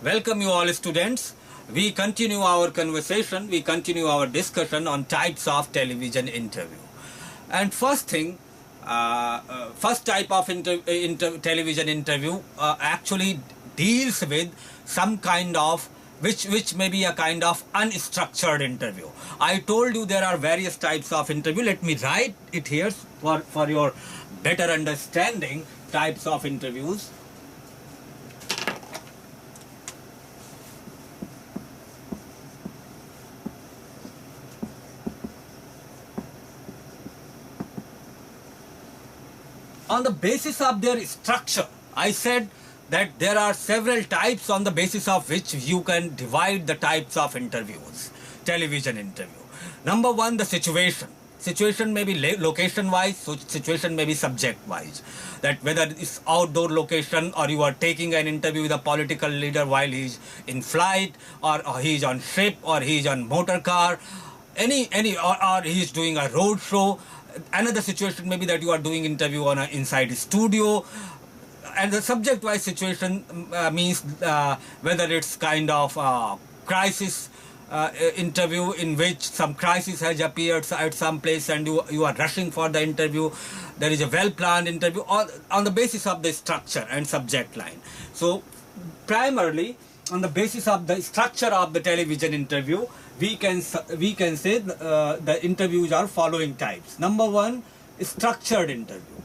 Welcome you all students. We continue our conversation, we continue our discussion on types of television interview. And first thing, first type of television interview actually deals with some kind of which may be a kind of unstructured interview. I told you there are various types of interview. Let me write it here for your better understanding types of interviews. On the basis of their structure, I said that there are several types on the basis of which you can divide the types of interviews, television interview. Number one, the situation. Situation may be location-wise, so situation may be subject-wise. That whether it's outdoor location or you are taking an interview with a political leader while he's in flight or he's on ship or he's on motor car, or he's doing a road show. Another situation may be that you are doing interview on an inside studio, and the subject-wise situation means whether it's kind of crisis interview in which some crisis has appeared at some place and you are rushing for the interview. There is a well-planned interview on the basis of the structure and subject line. So primarily on the basis of the structure of the television interview, we can say the interviews are following types. Number one, structured interview.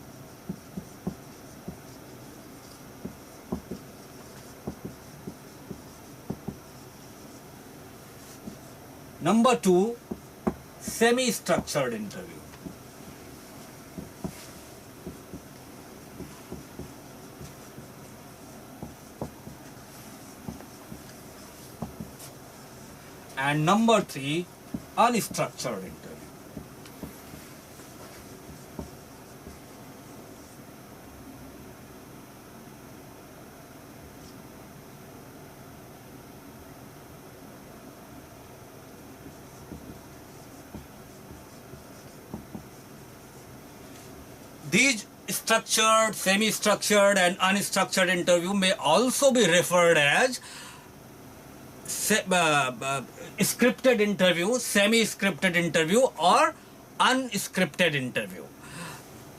Number two, semi-structured interview. And number three, unstructured interview. These structured, semi-structured and unstructured interview may also be referred as scripted interview, semi-scripted interview or unscripted interview.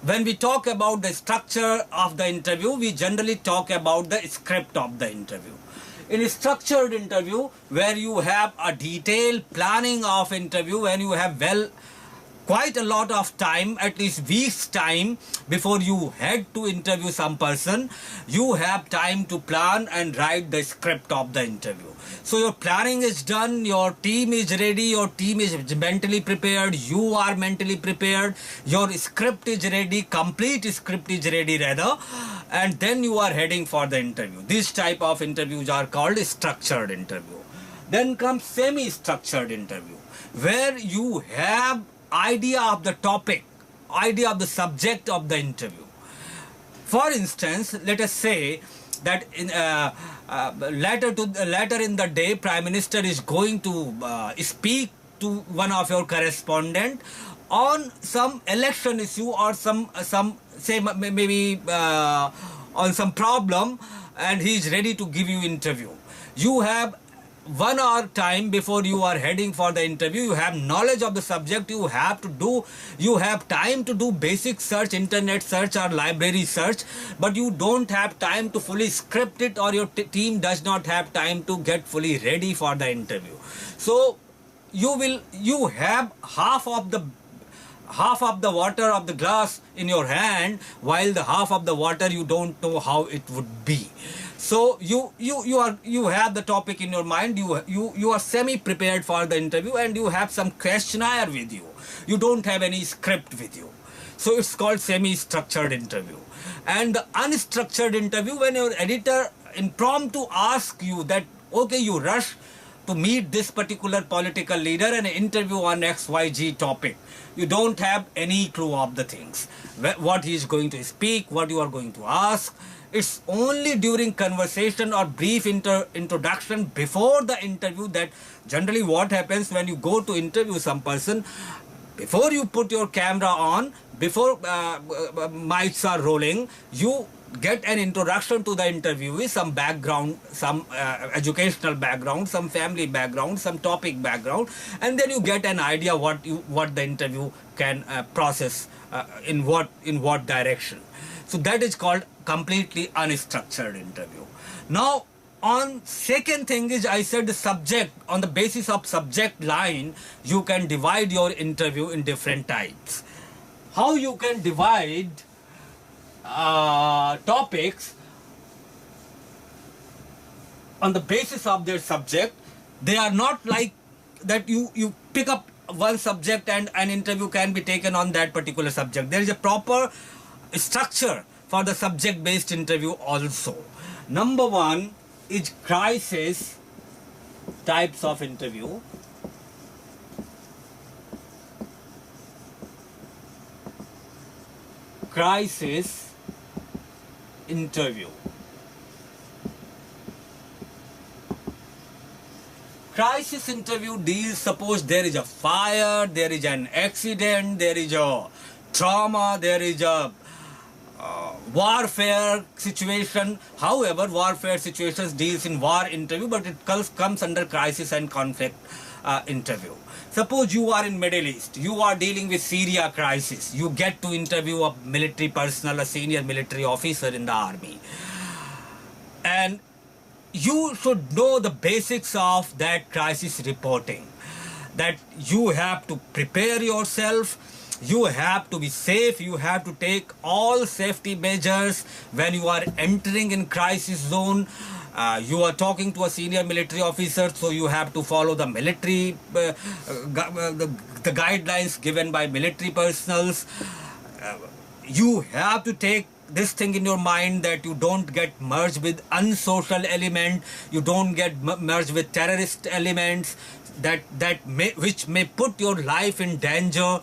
When we talk about the structure of the interview, we generally talk about the script of the interview. In a structured interview, where you have a detailed planning of interview, when you have quite a lot of time, at least weeks time before you head to interview some person, you have time to plan and write the script of the interview. So your planning is done, your team is ready, your team is mentally prepared, you are mentally prepared, your script is ready, complete script is ready rather, and then you are heading for the interview. These type of interviews are called structured interview. Then comes semi-structured interview, where you have idea of the topic, idea of the subject of the interview. For instance, let us say that in later in the day, Prime Minister is going to speak to one of your correspondent on some election issue or some say maybe on some problem, and he is ready to give you interview. You have 1 hour time before you are heading for the interview. You have knowledge of the subject. You have time to do basic search, internet search or library search, but you don't have time to fully script it, or your team does not have time to get fully ready for the interview. So you have half of the water of the glass in your hand, while the half of the water you don't know how it would be. So you have the topic in your mind, you are semi-prepared for the interview, and you have some questionnaire with you. You don't have any script with you. So it's called semi-structured interview. And the unstructured interview, when your editor impromptu asks you that, okay, you rush to meet this particular political leader and interview on XYZ topic. You don't have any clue of the things, what he is going to speak, what you are going to ask. It's only during conversation or brief introduction before the interview that generally what happens when you go to interview some person, before you put your camera on, before mics are rolling, you get an introduction to the interviewee, some background, some educational background, some family background, some topic background, and then you get an idea what the interview can process in what direction. So that is called completely unstructured interview. Now, on second thing is, I said the subject, on the basis of subject line, you can divide your interview in different types. How you can divide topics on the basis of their subject? They are not like that you pick up one subject and an interview can be taken on that particular subject. There is a proper structure for the subject based interview also. Number one is crisis types of interview. Crisis interview. Crisis interview deals, suppose there is a fire, there is an accident, there is a trauma, there is a warfare situation. However, warfare situations deals in war interview, but it comes under crisis and conflict interview. Suppose you are in Middle East, you are dealing with Syria crisis. You get to interview a military personnel, a senior military officer in the army, and you should know the basics of that crisis reporting. That you have to prepare yourself. You have to be safe. You have to take all safety measures when you are entering in crisis zone. You are talking to a senior military officer, so you have to follow the military the guidelines given by military personnel. You have to take this thing in your mind that you don't get merged with unsocial element, you don't get merged with terrorist elements which may put your life in danger.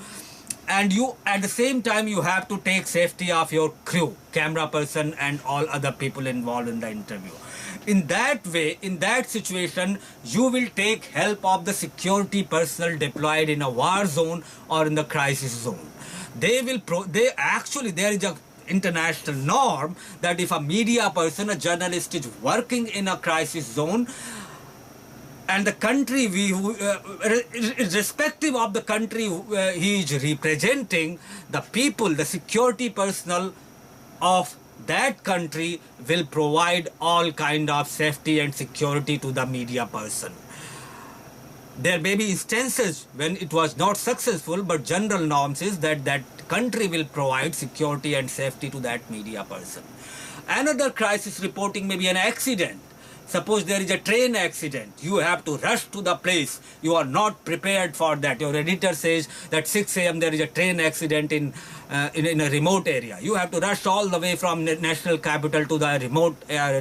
And you, at the same time, you have to take safety of your crew, camera person and all other people involved in the interview. In that way, in that situation, you will take help of the security personnel deployed in a war zone or in the crisis zone. There is a international norm that if a media person, a journalist is working in a crisis zone, and the country, irrespective of the country he is representing, the people, the security personnel of that country will provide all kind of safety and security to the media person. There may be instances when it was not successful, but general norms is that that country will provide security and safety to that media person. Another crisis reporting may be an accident. Suppose there is a train accident, you have to rush to the place. You are not prepared for that. Your editor says that 6 a.m. there is a train accident in a remote area. You have to rush all the way from national capital to the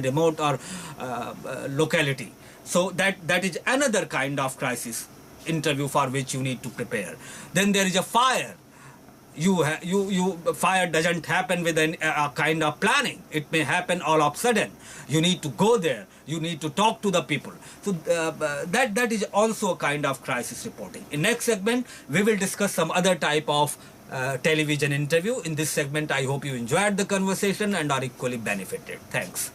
remote or locality. So that is another kind of crisis interview for which you need to prepare. Then there is a fire. Fire doesn't happen with a kind of planning. It may happen all of a sudden. You need to go there. You need to talk to the people. So that is also a kind of crisis reporting. In next segment, we will discuss some other type of television interview. In this segment, I hope you enjoyed the conversation and are equally benefited. Thanks.